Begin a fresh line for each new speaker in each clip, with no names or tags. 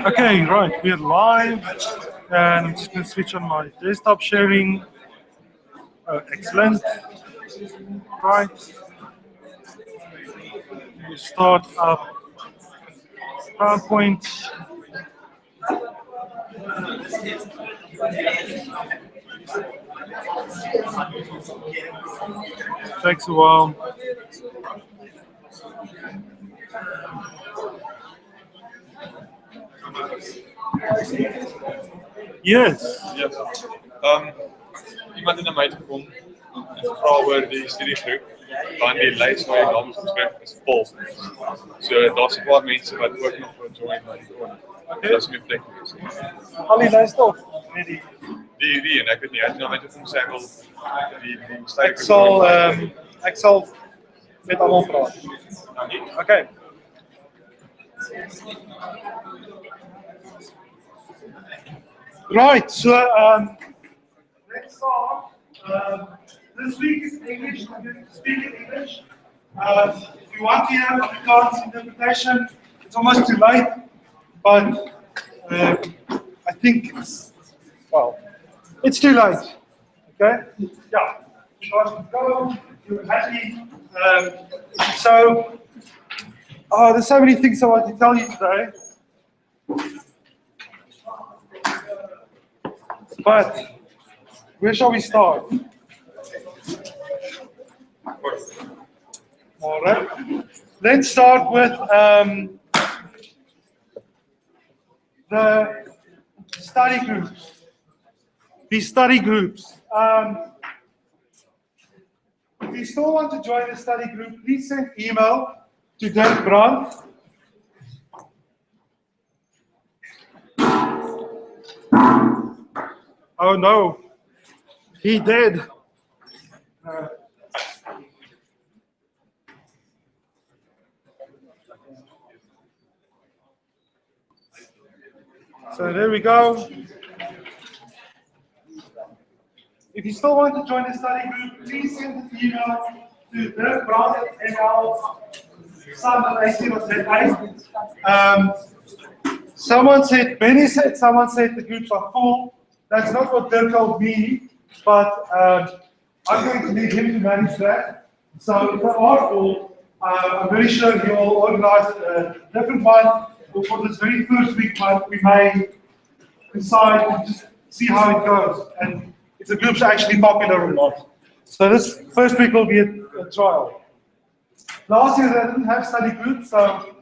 Okay, right, we're live, and I'm just going to switch on my desktop sharing. Excellent. Right. We start up PowerPoint. Takes a while. Yes.
Yes. Iemand in 'n my gekom en gevra oor die studiegroep, want die lys waar jy naam geskryf is vol. So daar's 'n paar mense wat ook nog wil join by die kon. Dis nie plek nie.
Al die lyste of net
Die en ek weet nie, hy het nou net gesê hy wil die studiegroep.
ek sal met almal praat. Okay. Right, so let's start. This week is English, I'm going to speak in English. If you want to hear Afrikaans interpretation, it's almost too late, but I think it's too late. Okay? Yeah. Go, you're happy. There's so many things I want to tell you today. But where shall we start? All right. Let's start with the study groups. These study groups. If you still want to join the study group, please send email to Dirk Brandt. Oh no, he did. So there we go. If you still want to join the study group, please send an email to Dirk Brandt Someone said, Benny said, someone said the groups are full. That's not what Dirk told me, but I'm going to need him to manage that. So if they are full, I'm very sure he will organize a different one. For this very first week, we may decide to just see how it goes and if the group's actually popular or not. So this first week will be a trial. Last year they didn't have study groups, so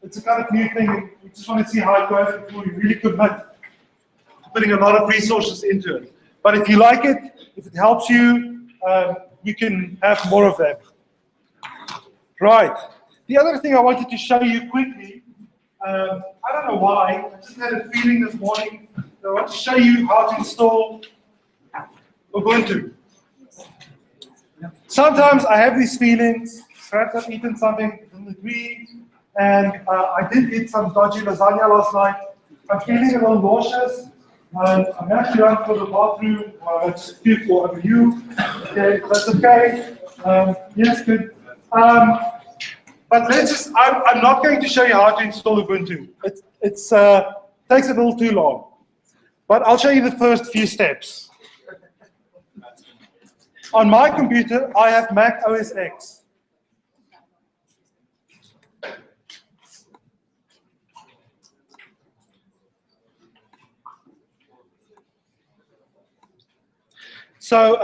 it's a kind of new thing. We just want to see how it goes before we really commit to putting a lot of resources into it. But if you like it, if it helps you, we can have more of them. Right. The other thing I wanted to show you quickly, I don't know why, I just had a feeling this morning that I want to show you how to install Ubuntu. Sometimes I have these feelings, perhaps I've eaten something, didn't agree, and I did eat some dodgy lasagna last night. I'm feeling a little nauseous, and I'm actually going for the bathroom, I just puke all over you. Okay, that's okay. Yes, good. But I'm not going to show you how to install Ubuntu. It takes a little too long. But I'll show you the first few steps. On my computer, I have Mac OS X. So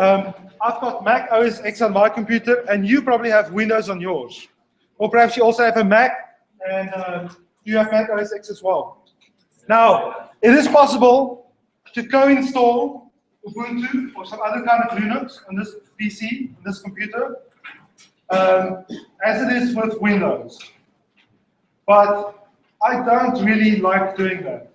I've got Mac OS X on my computer, and you probably have Windows on yours. Or perhaps you also have a Mac, and you have Mac OS X as well. Now, it is possible to co-install Ubuntu or some other kind of Linux on this PC, on this computer. as it is with Windows. But I don't really like doing that,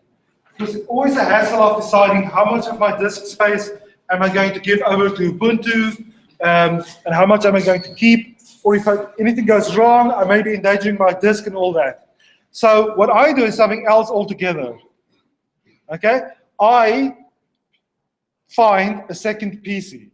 because it's always a hassle of deciding how much of my disk space am I going to give over to Ubuntu, and how much am I going to keep, or if anything goes wrong, I may be endangering my disk and all that. So what I do is something else altogether. Okay? I find a second PC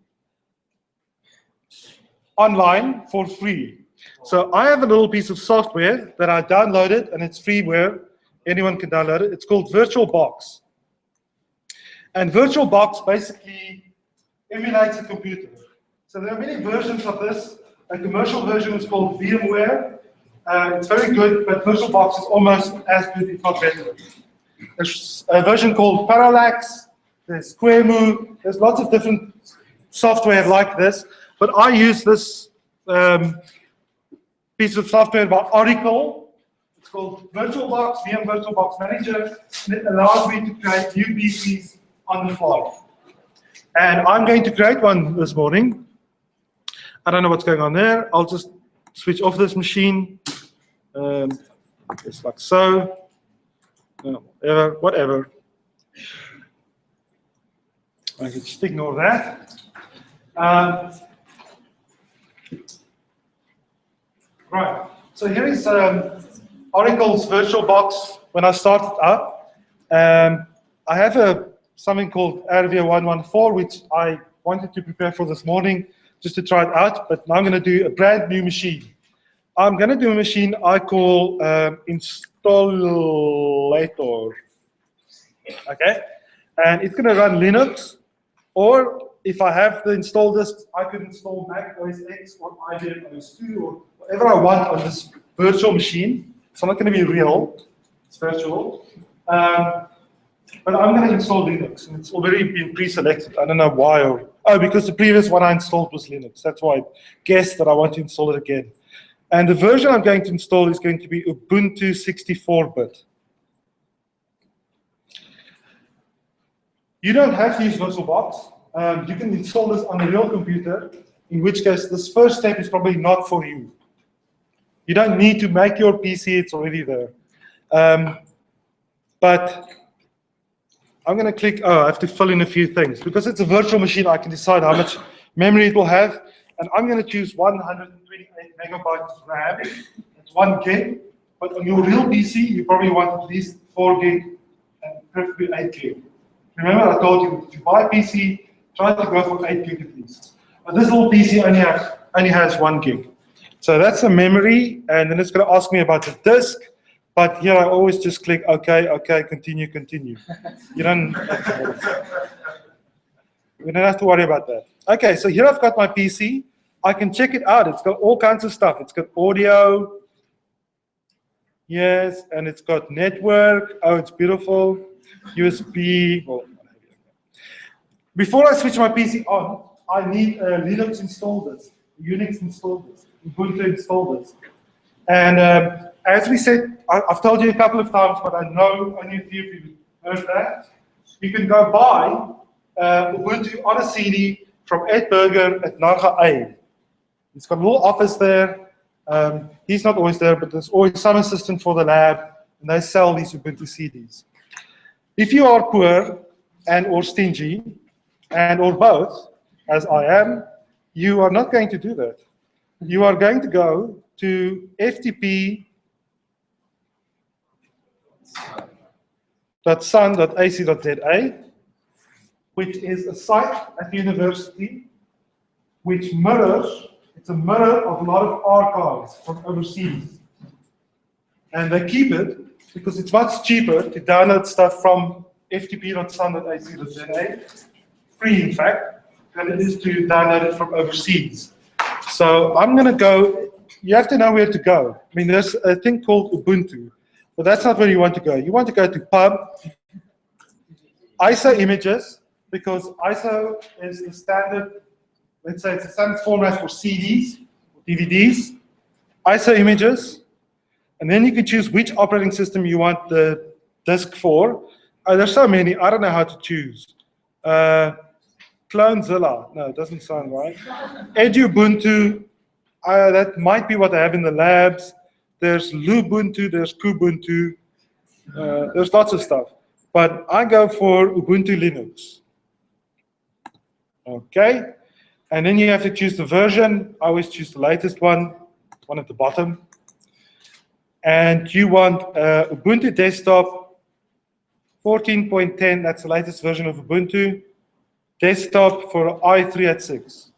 online for free. So I have a little piece of software that I downloaded, and it's freeware. Anyone can download it. It's called VirtualBox. And VirtualBox basically emulates a computer. So there are many versions of this. A commercial version is called VMware. It's very good, but VirtualBox is almost as good, if not better. There's a version called Parallax. There's Squaremu. There's lots of different software like this. But I use this piece of software by Oracle. It's called VirtualBox, VM VirtualBox Manager, and it allows me to create new PCs on the fly. And I'm going to create one this morning. I don't know what's going on there. I'll just switch off this machine. Just like so. Whatever. I can just ignore that. Right. So here is Oracle's VirtualBox when I started up. I have something called RW114, which I wanted to prepare for this morning just to try it out, but now I'm going to do a brand new machine. I'm going to do a machine I call Installator. Okay? And it's going to run Linux, or if I have the install disk, I could install Mac OS X or IBM OS 2 or whatever I want on this virtual machine. It's not going to be real, it's virtual. But I'm going to install Linux, and it's already been pre-selected. I don't know why. Because the previous one I installed was Linux. That's why I guessed that I want to install it again. And the version I'm going to install is going to be Ubuntu 64-bit. You don't have to use VirtualBox. You can install this on a real computer, in which case this first step is probably not for you. You don't need to make your PC, it's already there. But I'm going to click, I have to fill in a few things. Because it's a virtual machine, I can decide how much memory it will have. And I'm going to choose 128 megabytes of RAM. It's 1 gig. But on your real PC, you probably want at least 4 gig and preferably 8 gig. Remember, I told you, if you buy a PC, try to go for 8 gig at least. But this little PC only has 1 gig. So that's the memory, and then it's going to ask me about the disk. But here I always just click OK, OK, continue, continue. You don't have to worry about that. Okay, so here I've got my PC. I can check it out. It's got all kinds of stuff. It's got audio. Yes, and it's got network. Oh, it's beautiful. USB. Well, before I switch my PC on, I need a Linux install disk, Unix install disk, Ubuntu install disk. And as we said, I've told you a couple of times, but I know only a few people heard that. You can go buy Ubuntu on a CD from Ed Berger at Narga A. He's got a little office there. He's not always there, but there's always some assistant for the lab, and they sell these Ubuntu CDs. If you are poor and or stingy, and or both, as I am, you are not going to do that. You are going to go to ftp.sun.ac.za, which is a site at the university which mirrors, it's a mirror of a lot of archives from overseas. And they keep it because it's much cheaper to download stuff from ftp.sun.ac.za, free in fact, than it is to download it from overseas. So I'm going to go, you have to know where to go. I mean, there's a thing called Ubuntu, but that's not where you want to go. You want to go to pub, ISO images, because ISO is the standard, let's say it's the standard format for CDs, DVDs, ISO images, and then you can choose which operating system you want the disk for. There's so many, I don't know how to choose. Clonezilla, no, it doesn't sound right. Ubuntu, That might be what I have in the labs. There's Lubuntu, there's Kubuntu, there's lots of stuff. But I go for Ubuntu Linux. Okay, and then you have to choose the version. I always choose the latest one at the bottom. And you want Ubuntu Desktop 14.10, that's the latest version of Ubuntu. Desktop for i3 at 6.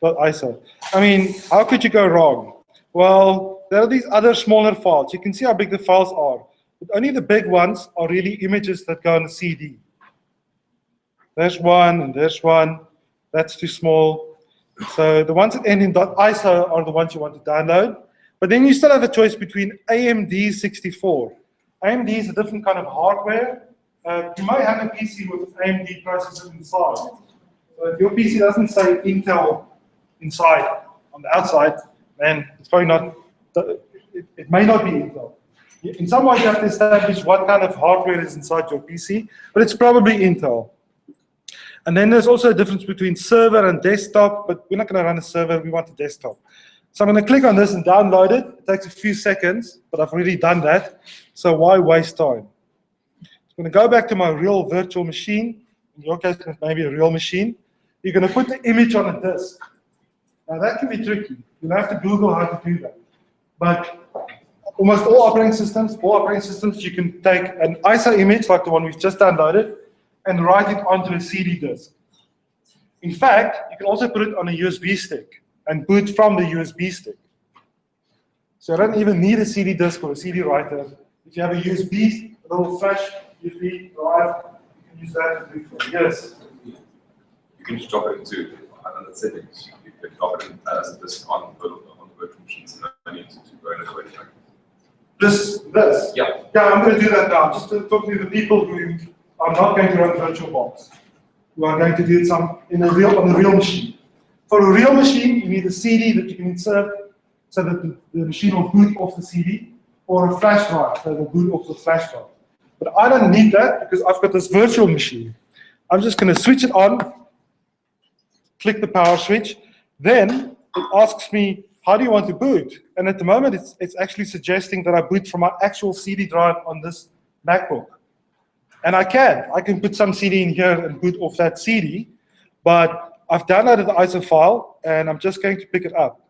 .iso. I mean, how could you go wrong? Well, there are these other smaller files. You can see how big the files are. But only the big ones are really images that go on a CD. There's one, and there's one. That's too small. So the ones that end in .iso are the ones you want to download. But then you still have a choice between AMD 64. AMD is a different kind of hardware. You might have a PC with an AMD processor inside. So if your PC doesn't say Intel inside, on the outside, then it's probably not, it may not be Intel. In some ways you have to establish what kind of hardware is inside your PC, but it's probably Intel. And then there's also a difference between server and desktop, but we're not going to run a server, we want a desktop. So I'm going to click on this and download it. It takes a few seconds, but I've already done that. So why waste time? I'm going to go back to my real virtual machine. In your case, maybe a real machine. You're going to put the image on a disk. Now that can be tricky. You'll have to Google how to do that. But almost all operating systems, you can take an ISO image like the one we've just downloaded and write it onto a CD disk. In fact, you can also put it on a USB stick and boot from the USB stick. So I don't even need a CD disk or a CD writer. If you have a USB, a little flash USB drive, you can use that to do it. Yes?
You can just drop it into another settings. You can drop it in as a disk on the virtual machines, and then you need to go in and go anything.
This?
Yeah.
Yeah, I'm going to do that now. Just to talk to the people who are not going to run VirtualBox, who are going to do it on a real machine. For a real machine, you need a CD that you can insert so that the machine will boot off the CD, or a flash drive so it will boot off the flash drive. But I don't need that because I've got this virtual machine. I'm just going to switch it on, click the power switch, then it asks me, how do you want to boot? And at the moment, it's actually suggesting that I boot from my actual CD drive on this MacBook. And I can put some CD in here and boot off that CD, but I've downloaded the ISO file, and I'm just going to pick it up.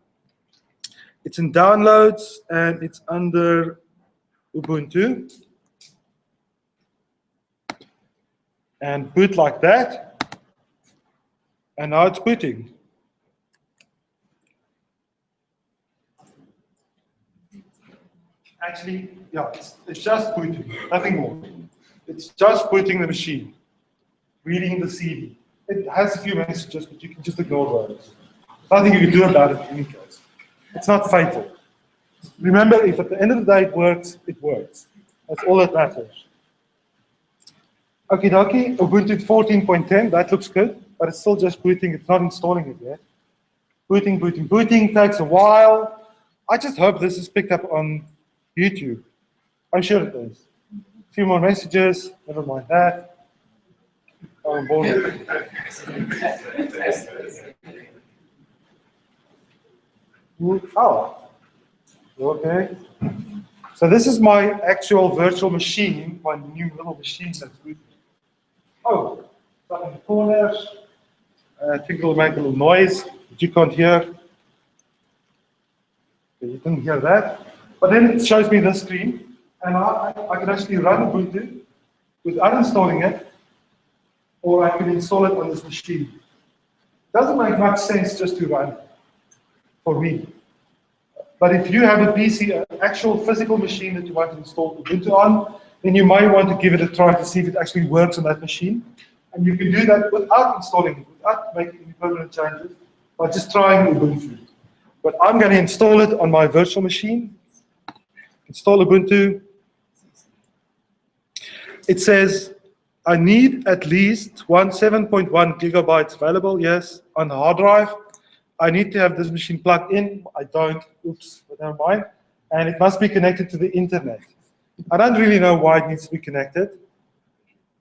It's in downloads, and it's under Ubuntu. And boot like that. And now it's booting. Actually, yeah, it's just booting, nothing more. It's just booting the machine, reading the CD. It has a few messages, but you can just ignore those. Nothing you can do about it in any case. It's not fatal. Remember, if at the end of the day it works, it works. That's all that matters. Okie dokie, Ubuntu 14.10, that looks good, but it's still just booting, it's not installing it yet. Booting takes a while. I just hope this is picked up on YouTube. I'm sure it is. A few more messages, never mind that. Oh, okay. So this is my actual virtual machine, my new little machine that's booting. Oh, it's up in the corners. I think it'll make a little noise that you can't hear. Okay, you didn't hear that. But then it shows me this screen, and I can actually run Ubuntu without installing it, or I can install it on this machine. It doesn't make much sense just to run for me. But if you have a PC, an actual physical machine that you want to install Ubuntu on, then you might want to give it a try to see if it actually works on that machine. And you can do that without installing it, without making any permanent changes, by just trying Ubuntu. But I'm going to install it on my virtual machine. Install Ubuntu. It says, I need at least 7.1 gigabytes available, yes, on the hard drive. I need to have this machine plugged in. I don't, oops, but never mind. And it must be connected to the internet. I don't really know why it needs to be connected.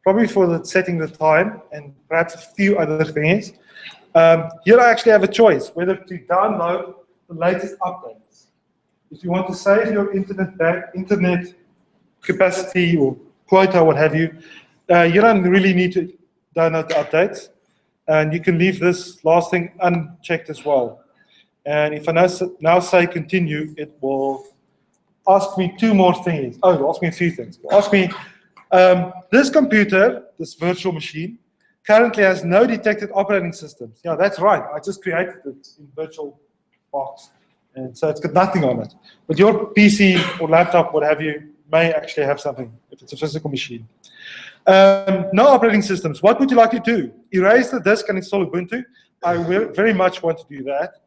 Probably for setting the time and perhaps a few other things. Here I actually have a choice whether to download the latest updates. If you want to save your internet capacity or quota, what have you, you don't really need to download the updates. And you can leave this last thing unchecked as well. And if I now say continue, it will ask me two more things. Oh, it'll ask me a few things. It'll ask me, this computer, this virtual machine, currently has no detected operating systems. Yeah, that's right. I just created it in VirtualBox. And so it's got nothing on it. But your PC or laptop, what have you, may actually have something if it's a physical machine. No operating systems. What would you like to do? Erase the disk and install Ubuntu? I very much want to do that.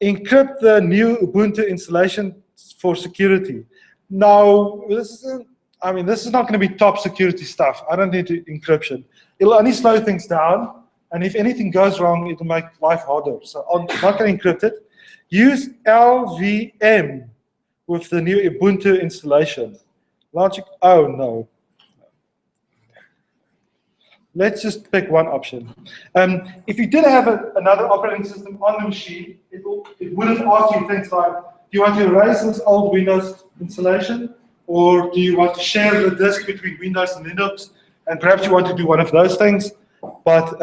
Encrypt the new Ubuntu installation for security. Now, this is not going to be top security stuff. I don't need encryption. It'll only slow things down, and if anything goes wrong, it'll make life harder. So I'm not going to encrypt it. Use LVM with the new Ubuntu installation. Logic, oh no. Let's just pick one option. If you did have another operating system on the machine, it wouldn't ask you things like, do you want to erase this old Windows installation? Or do you want to share the disk between Windows and Linux? And perhaps you want to do one of those things. But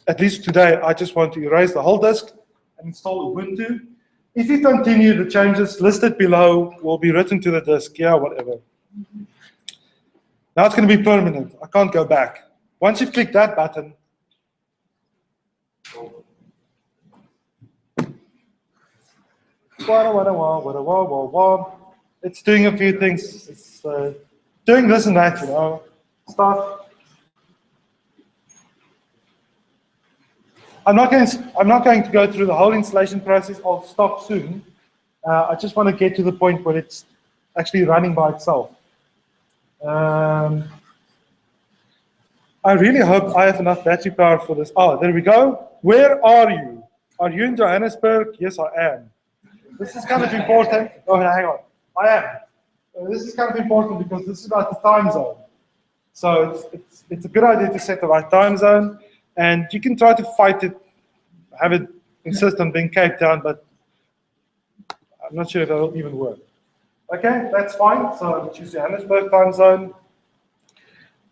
at least today, I just want to erase the whole disk and install Ubuntu. If you continue, the changes listed below will be written to the disk. Yeah, whatever. Now it's going to be permanent. I can't go back. Once you've clicked that button, it's doing a few things. It's doing this and that, stuff. I'm not going to go through the whole installation process. I'll stop soon. I just want to get to the point where it's actually running by itself. I really hope I have enough battery power for this. Oh, there we go. Where are you? Are you in Johannesburg? Yes, I am. This is kind of important. Oh, hang on. I am. This is kind of important because this is about the time zone. So it's a good idea to set the right time zone. And you can try to fight it, have it insist on being Cape Town, but I'm not sure if that will even work. Okay, that's fine. So choose the Johannesburg time zone.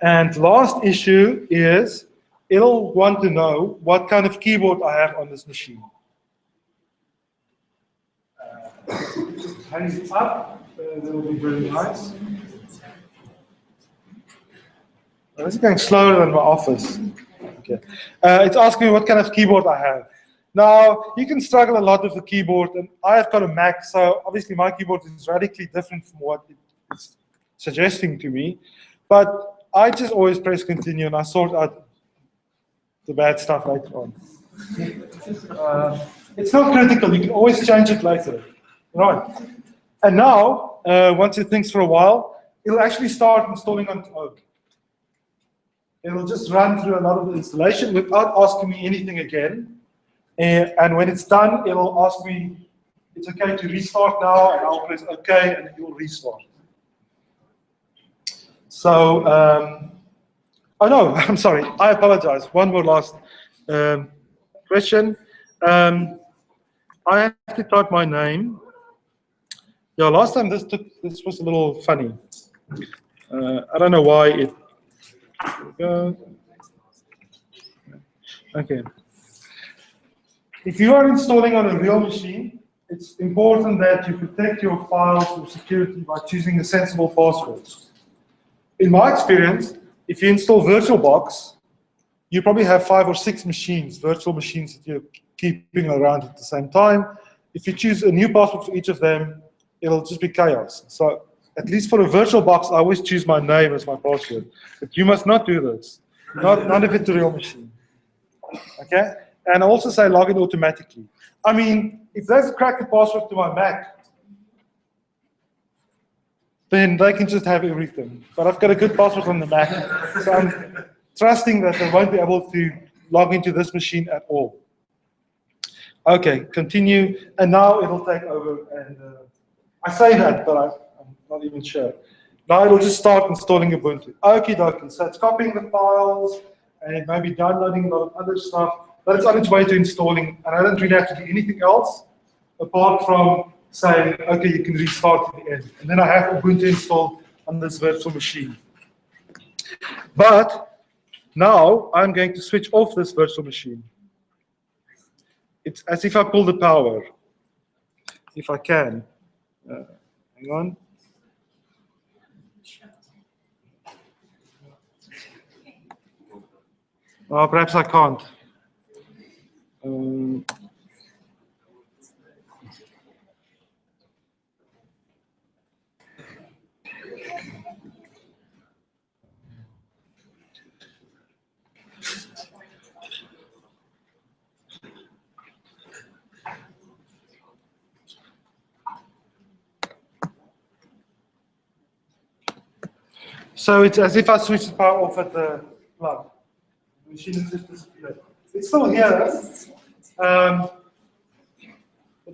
And last issue is it'll want to know what kind of keyboard I have on this machine. Just hang it up. That will be very nice. This is going slower than my office. Okay. It's asking me what kind of keyboard I have. Now, you can struggle a lot with the keyboard, and I have got a Mac, so obviously my keyboard is radically different from what it's suggesting to me. But I just always press continue, and I sort out the bad stuff later on. It's not critical. You can always change it later. Right. And now, once it thinks for a while, it'll actually start installing on its own. It'll just run through a lot of the installation without asking me anything again. And when it's done, it'll ask me, it's okay to restart now, and I'll press OK, and it will restart. So, oh no, I'm sorry, I apologize. One more last question. I have to type my name. Yeah, last time this was a little funny. I don't know why it. Okay. If you are installing on a real machine, it's important that you protect your files for security by choosing a sensible password. In my experience, if you install VirtualBox, you probably have 5 or 6 machines, virtual machines that you're keeping around at the same time. If you choose a new password for each of them, it'll just be chaos. So at least for a VirtualBox, I always choose my name as my password. But you must not do this. Not if it's a real machine. Okay? And I also say log in automatically. I mean, if they've cracked the password to my Mac, then they can just have everything. But I've got a good password on the Mac, so I'm trusting that they won't be able to log into this machine at all. Okay, continue, and now it'll take over. And I say that, but I'm not even sure. Now it'll just start installing Ubuntu. Okie dokie, so it's copying the files, and it may be downloading a lot of other stuff, but it's on its way to installing, and I don't really have to do anything else apart from saying, okay, you can restart at the end. And then I have Ubuntu installed on this virtual machine. But now I'm going to switch off this virtual machine. It's as if I pull the power, if I can. Hang on. Oh, perhaps I can't. So it's as if I switched the power off at the plug. The machine has just disappeared. It's still here, but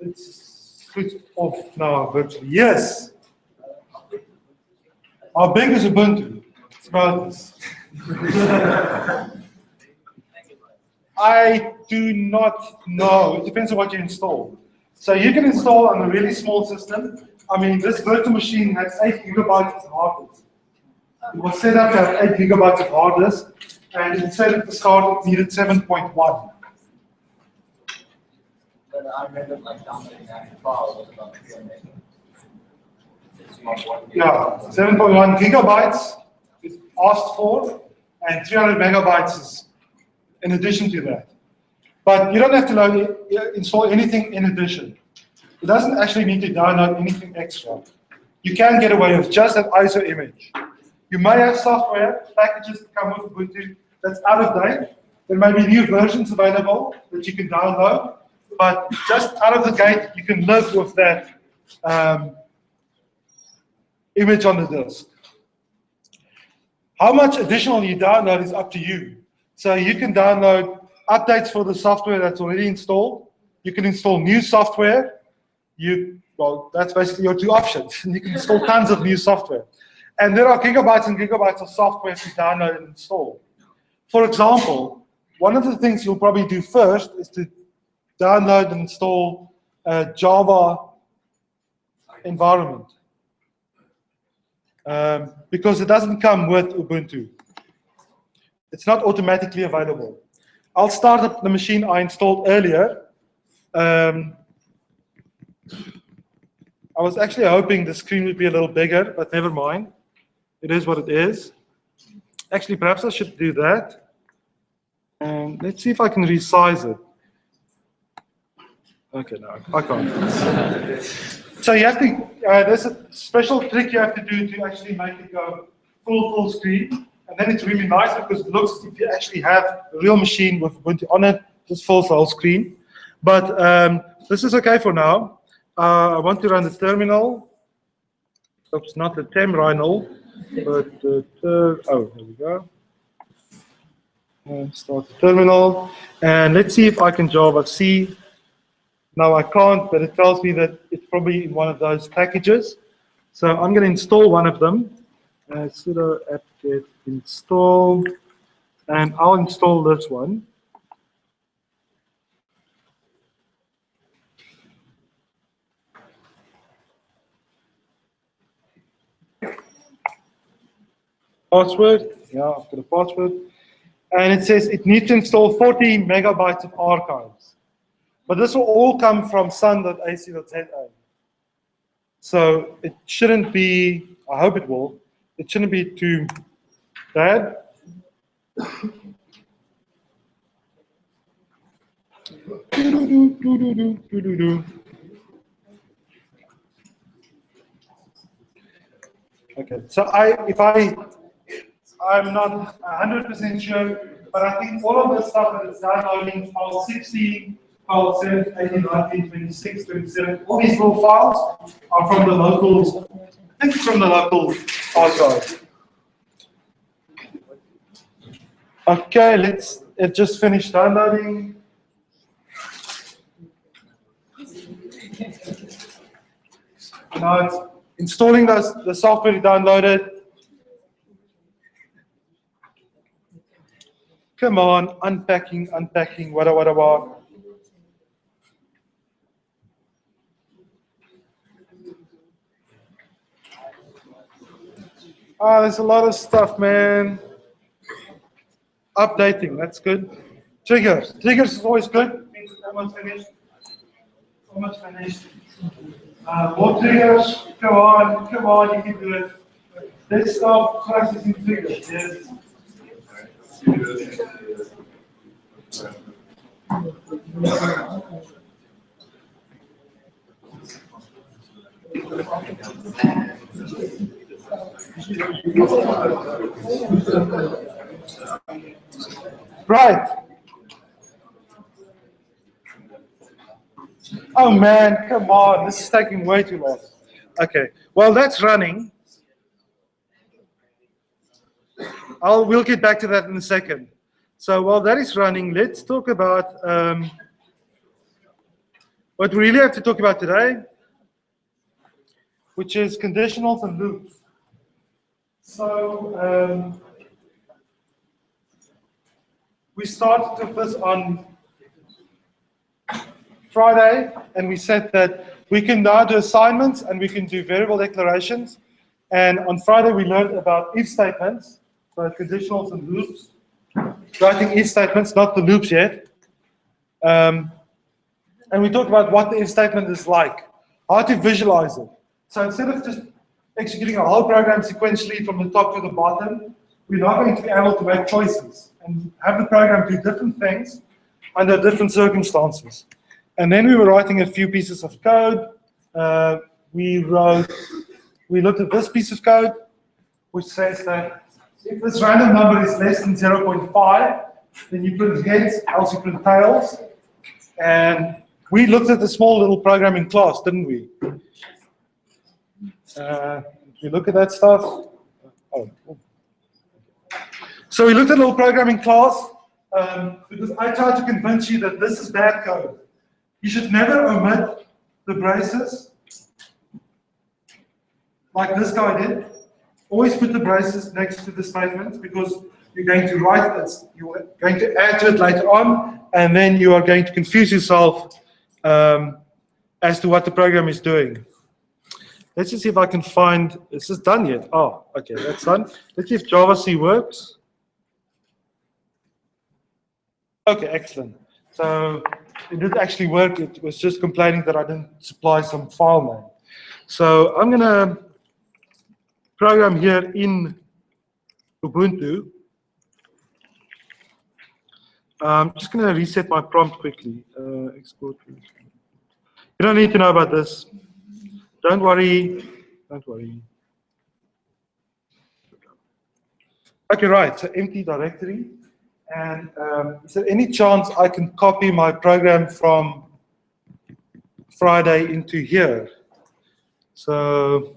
it's switched off now virtually. Yes. How big is Ubuntu? It's about this. I do not know. It depends on what you install. So you can install on a really small system. I mean, this virtual machine has 8 gigabytes of hard disk. It was set up to have 8 gigabytes of hard disk, and it said at the start it needed 7.1.
But I remember like downloading that file was about 3 megabytes.
Yeah, 7.1 gigabytes is asked for, and 300 megabytes is in addition to that. But you don't have to install anything in addition. It doesn't actually need to download anything extra. You can get away with just an ISO image. You may have software packages that come with Ubuntu that's out of date. There may be new versions available that you can download, but just out of the gate, you can live with that image on the disk. How much additional you download is up to you. So you can download updates for the software that's already installed. You can install new software. Well, that's basically your 2 options. You can install tons of new software. And there are gigabytes and gigabytes of software to download and install. For example, one of the things you'll probably do first is to download and install a Java environment. Because it doesn't come with Ubuntu. It's not automatically available. I'll start up the machine I installed earlier. I was actually hoping the screen would be a little bigger, but never mind. It is what it is. Actually, perhaps I should do that. And let's see if I can resize it. Okay, no, I can't. So you have to, there's a special trick you have to do to actually make it go full screen. And then it's really nice because it looks as if you actually have a real machine with Ubuntu on it, just fills the whole screen. But this is okay for now. I want to run the terminal. Oops, not the terminal, but the oh, there we go. And start the terminal. And let's see if I can Java C. Now I can't, but it tells me that it's probably in one of those packages. So I'm going to install one of them. Sudo apt-get install, and I'll install this one. Password, yeah, I've got a password. And it says it needs to install 40 megabytes of archives. But this will all come from sun.ac.za. So it shouldn't be, I hope it will, it shouldn't be too bad. Okay, so I'm not 100% sure, but I think all of the stuff that is downloading, file 16, file 7, 18, 19, 26, 27, all these little files are from the local, I think it's from the local archive. Okay, it just finished downloading. Now it's installing the software you downloaded. Come on, unpacking, wada. Ah, there's a lot of stuff, man. Updating, that's good. Triggers is always good. It's almost finished. More triggers, come on, you can do it. Let's start practicing triggers, yes. Right. Oh man, come on, this is taking way too long. Okay, well that's running. We'll get back to that in a second. So while that is running, let's talk about what we really have to talk about today, which is conditionals and loops. So we started with this on Friday, and we said that we can now do assignments and we can do variable declarations. And on Friday, we learned about if statements, so conditionals and loops. Writing if statements, not the loops yet. And we talked about what the if statement is like, how to visualize it. So instead of just executing a whole program sequentially from the top to the bottom, we're now going to be able to make choices and have the program do different things under different circumstances. And then we were writing a few pieces of code. We looked at this piece of code, which says that if this random number is less than 0.5, then you print heads, else you print tails. And we looked at the small little programming class, didn't we? If you look at that stuff. Oh. So we looked at a little programming class because I tried to convince you that this is bad code. You should never omit the braces like this guy did. Always put the braces next to the statements because you're going to write it, you're going to add to it later on, and then you are going to confuse yourself as to what the program is doing. Let's just see if I can find, is this done yet? Oh, okay, that's done. Let's see if Java-C works. Okay, excellent. So it did actually work. It was just complaining that I didn't supply some file name. So I'm going to program here in Ubuntu. I'm just going to reset my prompt quickly. Export. You don't need to know about this. Don't worry. Don't worry. Okay, right. So empty directory. And is there any chance I can copy my program from Friday into here? So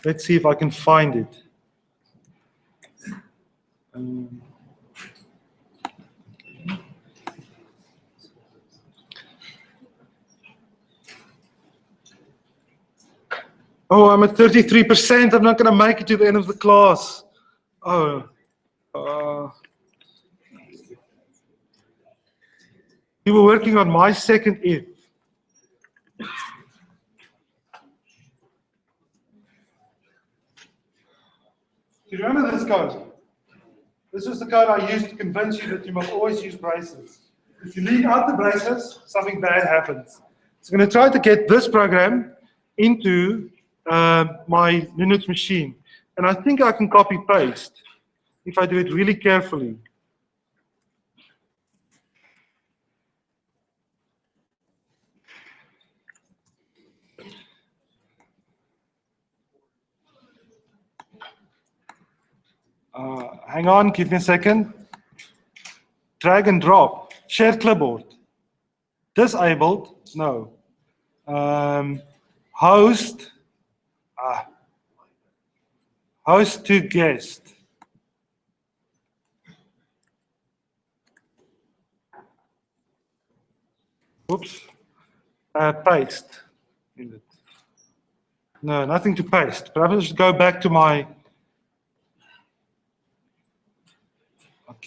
let's see if I can find it. Oh, I'm at 33%. I'm not going to make it to the end of the class. Oh. We were working on my second if. Do you remember this code? This was the code I used to convince you that you must always use braces. If you leave out the braces, something bad happens. So I'm going to try to get this program into my Linux machine. And I think I can copy paste if I do it really carefully. Hang on, give me a second. Drag and drop. Share clipboard. Disabled. No. Host. Host to guest. Oops. Paste. No, nothing to paste. Perhaps I should go back to my.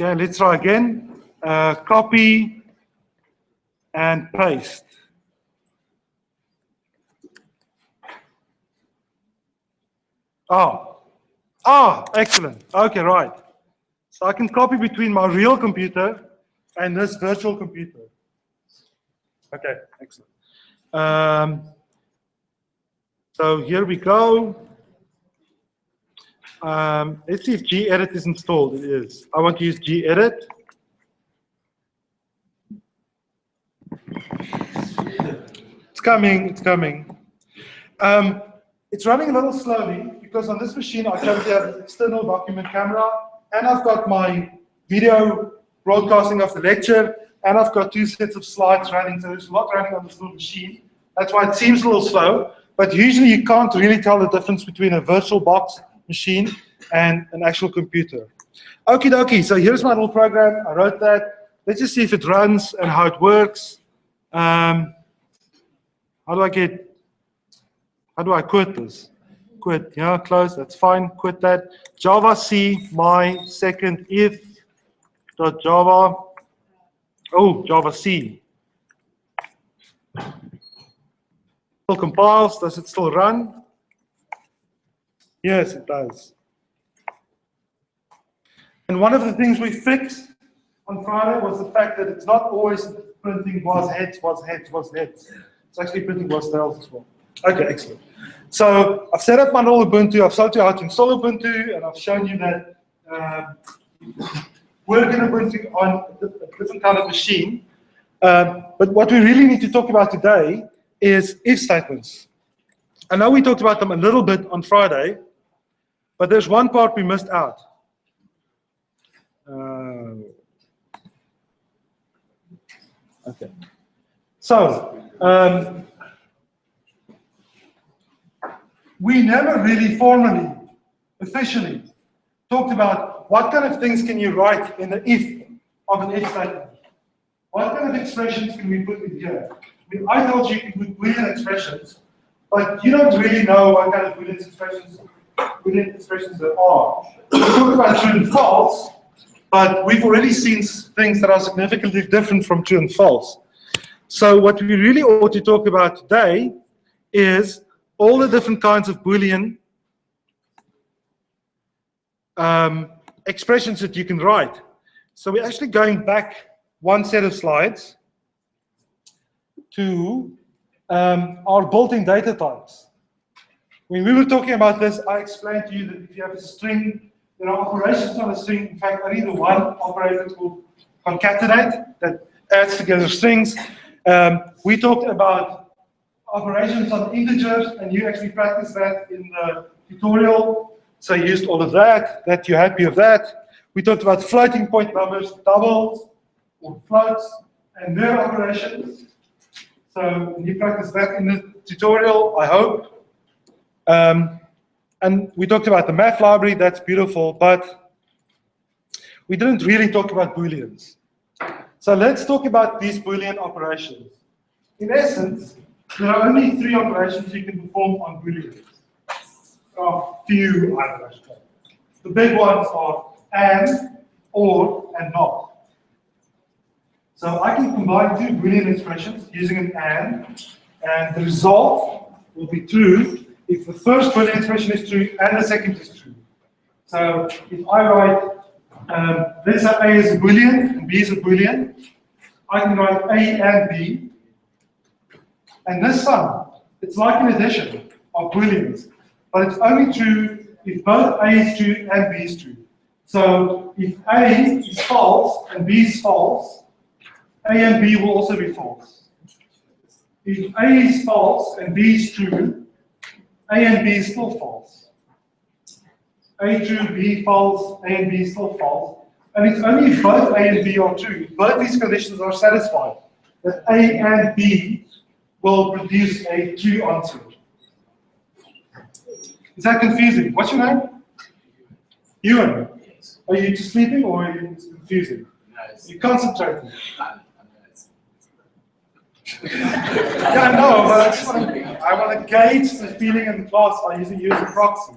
Okay, let's try again. Copy and paste. Excellent. Okay, right. So I can copy between my real computer and this virtual computer. Okay, excellent. So here we go. Let's see if gedit is installed. It is. I want to use gedit. It's coming, it's coming. It's running a little slowly because on this machine I currently have an external document camera and I've got my video broadcasting of the lecture and I've got 2 sets of slides running, so there's a lot running on this little machine. That's why it seems a little slow, but usually you can't really tell the difference between a virtual box machine and an actual computer. Okie dokie, so here's my little program. I wrote that. Let's just see if it runs and how it works. How do I quit this? Quit, yeah, close, that's fine, quit that. Java C, my second if dot Java. Oh, Java C. Still compiles, does it still run? Yes, it does. And one of the things we fixed on Friday was the fact that it's not always printing was heads. It's actually printing was tails as well. Okay, excellent. So I've set up my little Ubuntu, I've showed you how to install Ubuntu, and I've shown you that working Ubuntu on a different kind of machine. But what we really need to talk about today is if statements. I know we talked about them a little bit on Friday, but there's one part we missed out. Okay. So, we never really formally, officially, talked about what kind of things can you write in the if of an if statement. What kind of expressions can we put in here? I mean, I told you you can put Boolean expressions, but you don't really know what kind of Boolean expressions there are. We talked about true and false, but we've already seen things that are significantly different from true and false. So what we really ought to talk about today is all the different kinds of Boolean expressions that you can write. So we're actually going back one set of slides to our built-in data types. When we were talking about this, I explained to you that if you have a string, there are operations on a string. In fact, only the one operator called concatenate that adds together strings. We talked about operations on integers, and you actually practiced that in the tutorial. So you used all of that you're happy with that. We talked about floating point numbers, doubles or floats, and their operations. So you practiced that in the tutorial, I hope. And we talked about the math library, that's beautiful, but we didn't really talk about Booleans. So let's talk about these Boolean operations. In essence, there are only 3 operations you can perform on Booleans. There are few operations. The big ones are and, or, and not. So I can combine 2 Boolean expressions using an and the result will be true if the first Boolean expression is true and the second is true. So if I write, let's say A is a Boolean and B is a Boolean, I can write A and B. And this sum, it's like an addition of Booleans, but it's only true if both A is true and B is true. So if A is false and B is false, A and B will also be false. If A is false and B is true, A and B is still false. A true, B false, A and B is still false. And it's only if both A and B are true, if both these conditions are satisfied, that A and B will produce a true answer. Is that confusing? What's your name? Ewan. Are you just sleeping or are you confusing? You're concentrating. Yeah, I know, but I want to gauge the feeling in the class by using you as a proxy.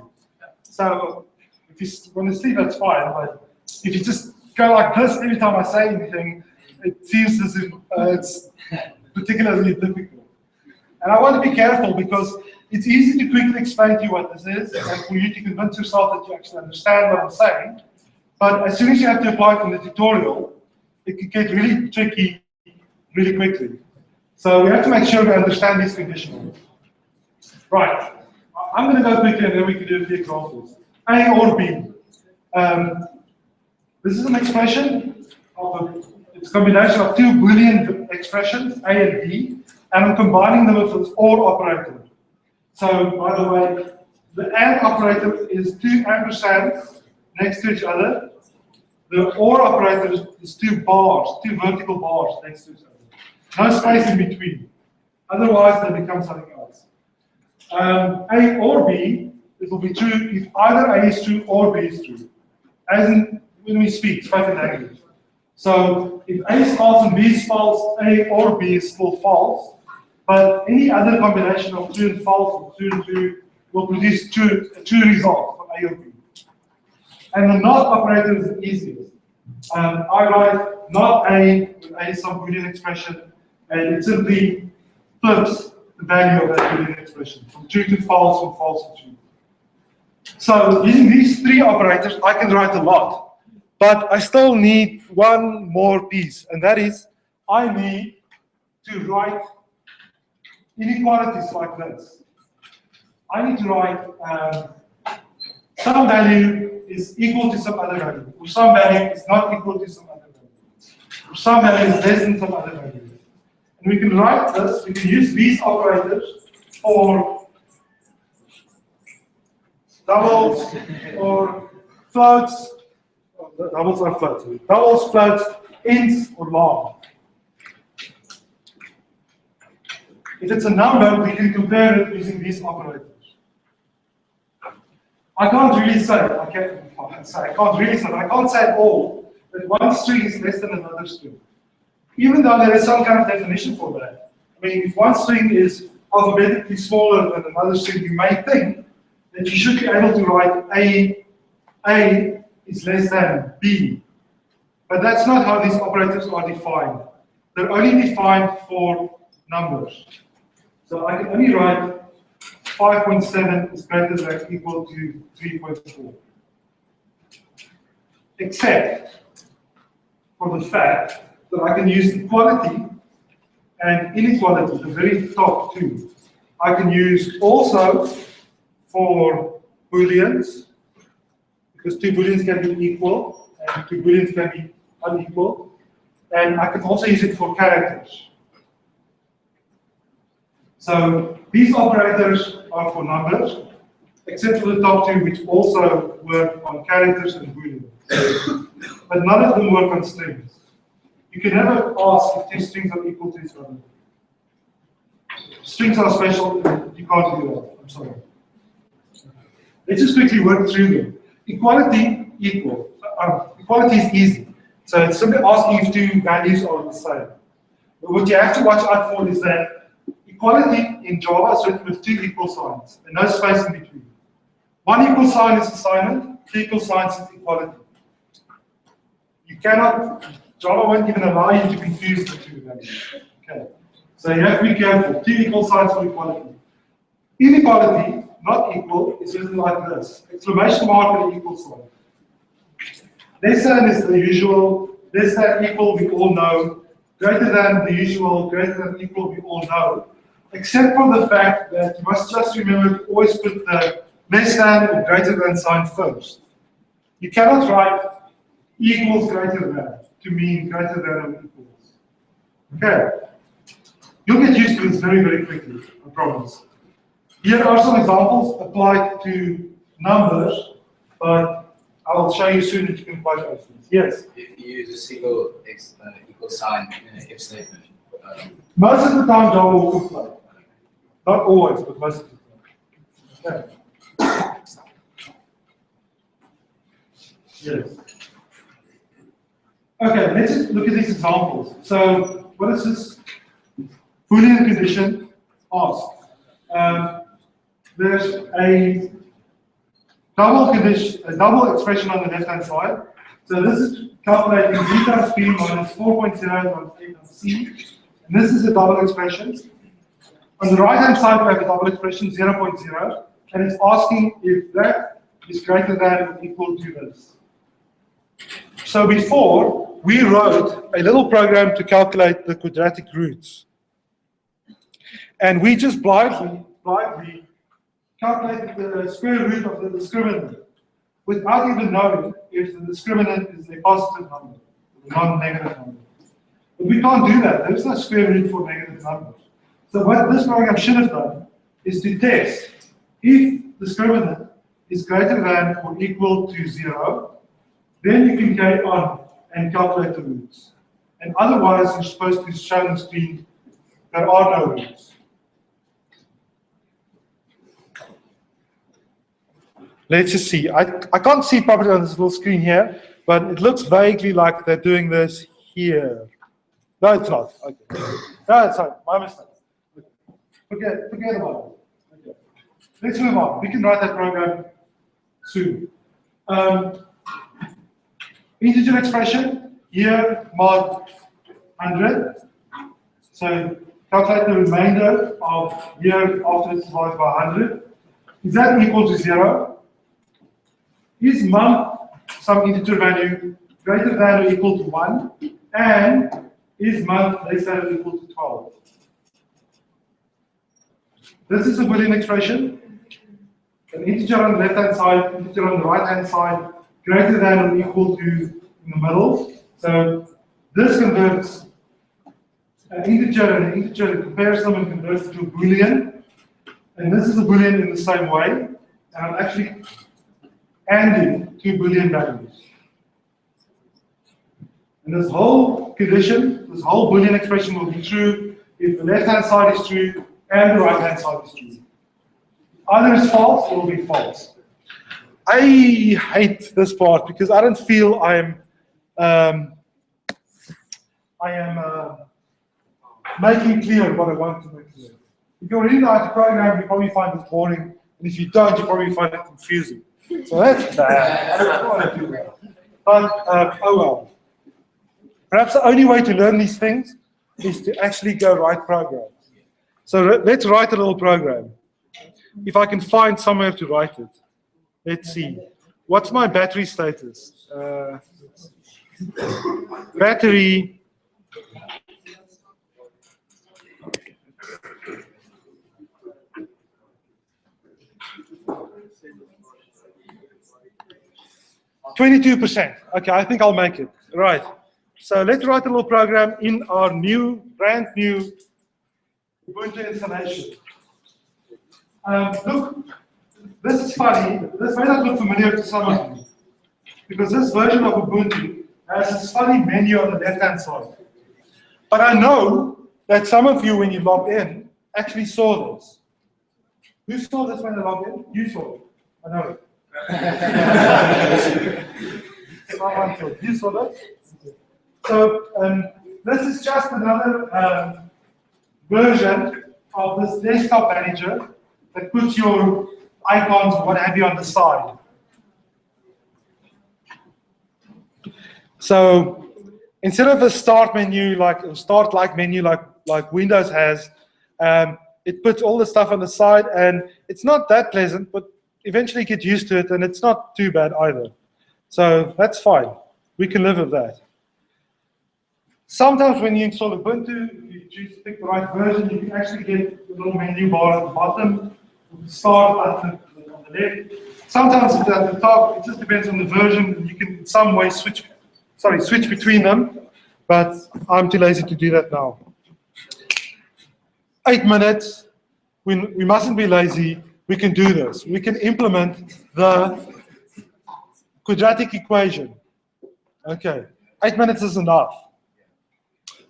So if you want to sleep, that's fine, but if you just go like this every time I say anything, it seems as if it's particularly difficult. And I want to be careful because it's easy to quickly explain to you what this is and for you to convince yourself that you actually understand what I'm saying. But as soon as you have to apply it in the tutorial, it can get really tricky really quickly. So we have to make sure we understand these conditionals. Right. I'm going to go quickly and then we can do a few examples. A or B. This is an expression of it's a combination of two Boolean expressions, A and B, and I'm combining them with this OR operator. So, by the way, the AND operator is two ampersands next to each other. The OR operator is two bars, two vertical bars next to each other. No space in between. Otherwise, they become something else. A or B, it will be true if either A is true or B is true. As in, when we speak, spoken language. So, if A is false and B is false, A or B is still false. But any other combination of true and false or true and true will produce a true result for A or B. And the NOT operator is the easiest. I write not A, with A is some Boolean expression, and it simply flips the value of that Boolean expression from true to false, from false to true. So using these three operators, I can write a lot. But I still need one more piece, and that is I need to write inequalities like this. I need to write some value is equal to some other value, or some value is not equal to some other value, or some value is less than some other value. And we can write this, we can use these operators for doubles or floats. Doubles or floats. Doubles, floats, ins, or long. If it's a number, we can compare it using these operators. I can't really say, I can't say at all that one string is less than another string. Even though there is some kind of definition for that. I mean, if one string is alphabetically smaller than another string, you may think that you should be able to write A is less than B. But that's not how these operators are defined. They're only defined for numbers. So I can only write 5.7 is greater than or equal to 3.4. Except for the fact that I can use equality and inequality, the very top two. I can use also for Booleans, because two Booleans can be equal and two Booleans can be unequal. And I can also use it for characters. So these operators are for numbers, except for the top two, which also work on characters and Booleans. But none of them work on strings. You can never ask if two strings are equal to each other. Strings are special, you can't do that. I'm sorry. Let's just quickly work through them. Equality, equal. Equality is easy. So it's simply asking if two values are the same. But what you have to watch out for is that equality in Java is written with two equal signs and no space in between. One equal sign is assignment, two equal signs is equality. You cannot, Java won't even allow you to confuse the two values. Okay. So you have to be careful. Two equal signs for equality. Inequality, not equal, is written like this. Exclamation mark with an equal sign. Less than is the usual. Less than equal, we all know. Greater than the usual. Greater than equal, we all know. Except for the fact that you must just remember to always put the less than or greater than sign first. You cannot write equals greater than to mean greater than or equals. Okay. You'll get used to this very, very quickly, I promise. Here are some examples applied to numbers, but I'll show you soon that you can apply to other things. Yes?
If you use a single equal sign in an if statement.
Most of the time, Java will comply. Not always, but most of the time. Okay. Yes. Okay, let's just look at these examples. So, what is this Boolean condition ask? There's a double condition, a double expression on the left-hand side, So this is calculating B times B minus 4.0 times A times C. And this is a double expression. On the right-hand side, we have a double expression, 0.0, and it's asking if that is greater than or equal to this. So before, we wrote a little program to calculate the quadratic roots. And we just blindly calculated the square root of the discriminant without even knowing if the discriminant is a positive number, a non-negative number. But we can't do that. There is no square root for negative numbers. So what this program should have done is to test if discriminant is greater than or equal to 0, then you can go on and calculate the roots. And otherwise, you're supposed to show on the screen there are no roots. Let's just see. I can't see properly on this little screen here, but it looks vaguely like they're doing this here. No, it's not. Okay. No, it's not. My mistake. Forget about it. Okay. Let's move on. We can write that program soon. Integer expression, here mod 100. So calculate the remainder of here after it's divided by 100. Is that equal to 0? Is mum some integer value greater than or equal to 1? And is mum less than or equal to 12? This is a Boolean expression. An integer on the left-hand side, integer on the right-hand side, greater than or equal to in the middle. So this converts an integer and an integer, it compares them and converts it to a Boolean. And this is a Boolean in the same way. And I'm actually ANDing two Boolean values. And this whole condition, this whole Boolean expression will be true if the left-hand side is true and the right-hand side is true. Either is false, it will be false. I hate this part because I don't feel I am making clear what I want to make clear. If you already know how to program, you probably find it boring, and if you don't, you probably find it confusing. So that's bad. I don't want to do that. But oh well. Perhaps the only way to learn these things is to actually go write programs. So let's write a little program. If I can find somewhere to write it. Let's see. What's my battery status? Battery. %. Okay, I think I'll make it. Right. So let's write a little program in our brand new Ubuntu installation. Look, this is funny. This may not look familiar to some of you, because this version of Ubuntu has this funny menu on the left-hand side. But I know that some of you, when you log in, actually saw this. Who saw this when they logged in? You saw it. I know it. You saw that? So this is just another version of this desktop manager that puts your icons or what have you on the side. So instead of a start menu, like a start-like menu like Windows has, it puts all the stuff on the side, and it's not that pleasant, but eventually get used to it, and it's not too bad either. So that's fine. We can live with that. Sometimes when you install Ubuntu, if you choose to pick the right version, you can actually get the little menu bar at the bottom, with the start button on the left. Sometimes it's at the top. It just depends on the version. You can in some way switch between them, but I'm too lazy to do that now. 8 minutes. We mustn't be lazy. We can do this. We can implement the quadratic equation. Okay, 8 minutes is enough.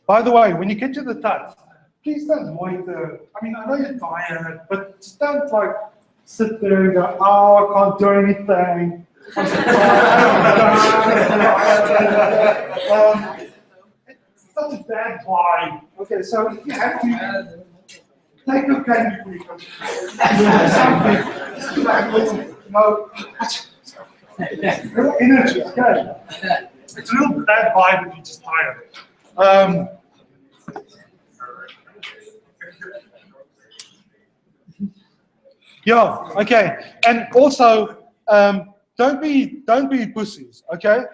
By the way, when you get to the touch, please don't loiter. I mean, I know you're tired, but just don't like sit there and go, oh, I can't do anything. It's such a bad vibe. Okay, so if you have to, take your cane before you come. Something. No. Real energy, okay? It's a real bad vibe if you're just tired. Yeah, okay. And also, don't be pussies, okay?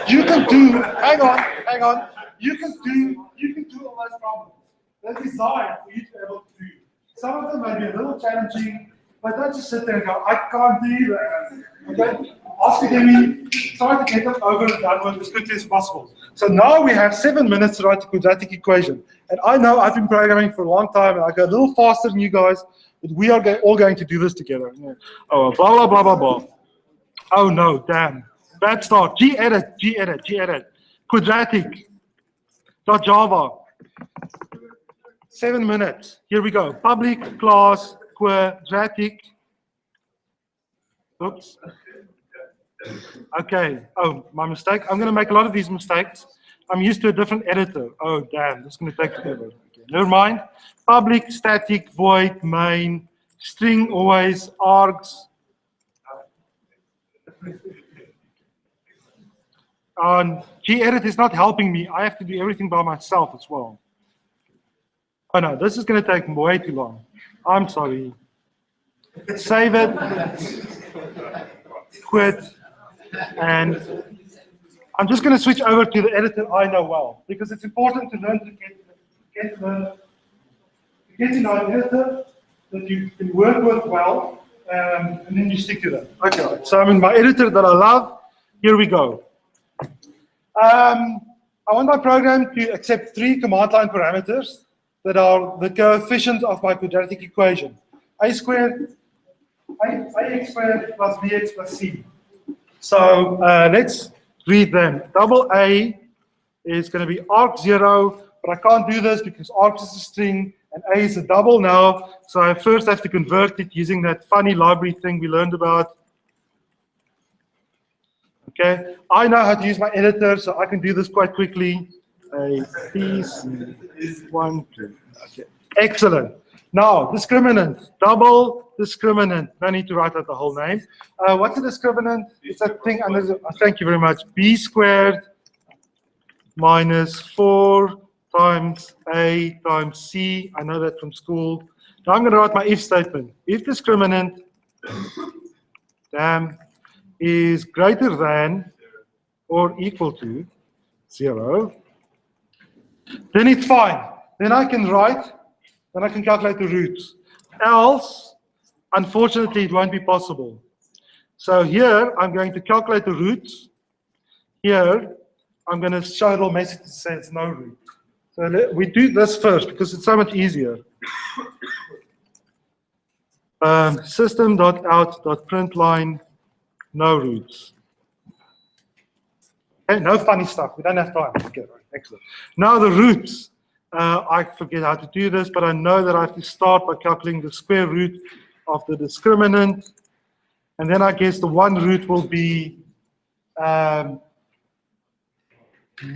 You can do, hang on. You can do all those problems. They're designed for you to be able to do. Some of them may be a little challenging, but don't just sit there and go, I can't do that. Okay? Ask Academy, try to get them over and done with as quickly as possible. So now we have 7 minutes to write the quadratic equation. And I know I've been programming for a long time, and I go a little faster than you guys, but we are all going to do this together. Oh, blah, blah, blah, blah, blah. Oh no, damn. Bad start. Gedit. Quadratic. .java. 7 minutes. Here we go. Public class quadratic. Oops. Okay. Oh, my mistake. I'm going to make a lot of these mistakes. I'm used to a different editor. Oh, damn. This is going to take forever. Okay. Never mind. Public, static, void, main, string always, args. Gedit is not helping me. I have to do everything by myself as well. Oh no, this is going to take way too long. I'm sorry. Save it. Quit. And I'm just going to switch over to the editor I know well, because it's important to learn to get to know an editor that you can work with well, and then you stick to them. Okay, so I'm in my editor that I love. Here we go. I want my program to accept 3 command line parameters that are the coefficients of my quadratic equation. Ax squared plus bx plus c. So let's read them. Double A is going to be arg0, but I can't do this because arg is a string and A is a double now. So I first have to convert it using that funny library thing we learned about. Okay, I know how to use my editor, so I can do this quite quickly. A, B, C, 1, 2. Okay, excellent. Now, discriminant, double discriminant. No need to write out the whole name. What's a discriminant? It's that thing under the, thank you very much. B squared minus 4 times A times C. I know that from school. Now I'm going to write my if statement. If discriminant, is greater than or equal to 0, then it's fine. Then I can calculate the roots. Else, unfortunately, it won't be possible. So here, I'm going to calculate the roots. Here, I'm going to show a little message that says no root. So we do this first because it's so much easier. System.out.println no roots. Okay, no funny stuff. We don't have time. Okay, excellent. Now the roots. I forget how to do this, but I know that I have to start by calculating the square root of the discriminant. And then I guess the one root will be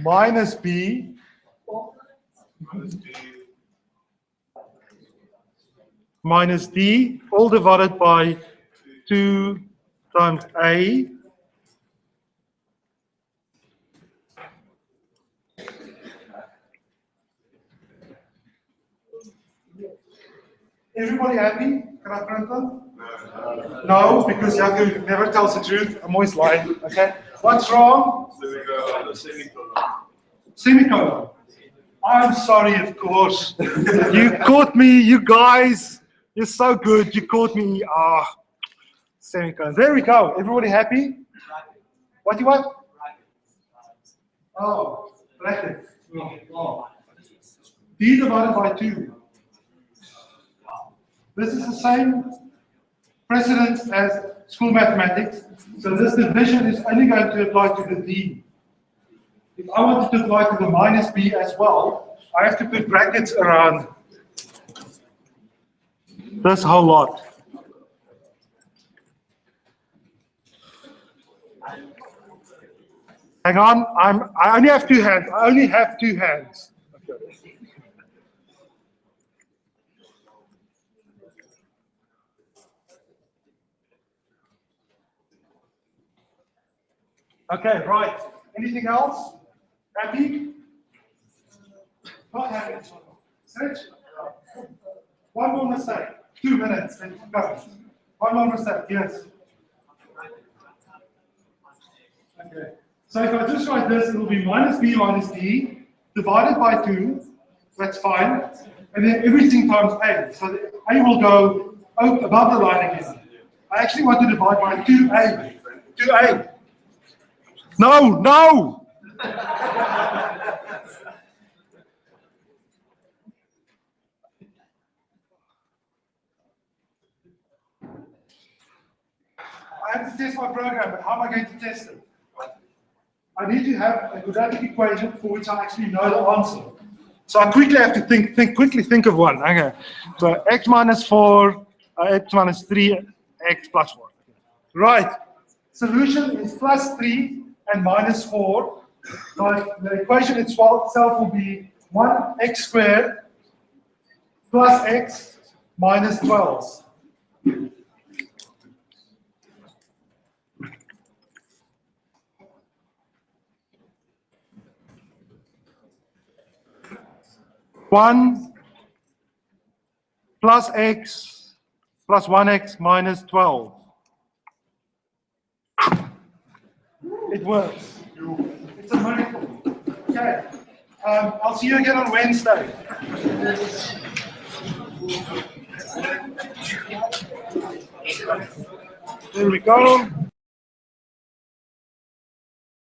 minus b. Minus d, all divided by 2 times a. Everybody happy? Can I print them? No, because Yaku never tells the truth. I'm always lying. Okay. What's wrong? Semicolon. I'm sorry, of course. You caught me, you guys. You're so good. You caught me. Semicolon. There we go. Everybody happy? What do you want? Oh, bracket. B divided by 2. This is the same precedence as school mathematics. So this division is only going to apply to the D. If I wanted to apply to the minus B as well, I have to put brackets around this whole lot. Hang on, I only have 2 hands. I only have 2 hands. Okay. Okay, right. Anything else? Happy? Not happy. Search. One more mistake. 2 minutes. And go. One more mistake. Yes. Okay. So if I just write this, it will be minus b minus d divided by 2. That's fine. And then everything times a. So the a will go above the line again. I actually want to divide by 2a. 2a. No, no! I have to test my program, but how am I going to test it? I need to have a quadratic equation for which I actually know the answer. So I quickly have to quickly think of one. Okay. So x minus 4, x minus 3, x plus 4. Right. Solution is plus 3 and minus 4. But the equation itself will be 1x squared plus x minus 12. One plus x plus 1x minus 12. It works. It's a miracle. Okay. I'll see you again on Wednesday. There we go.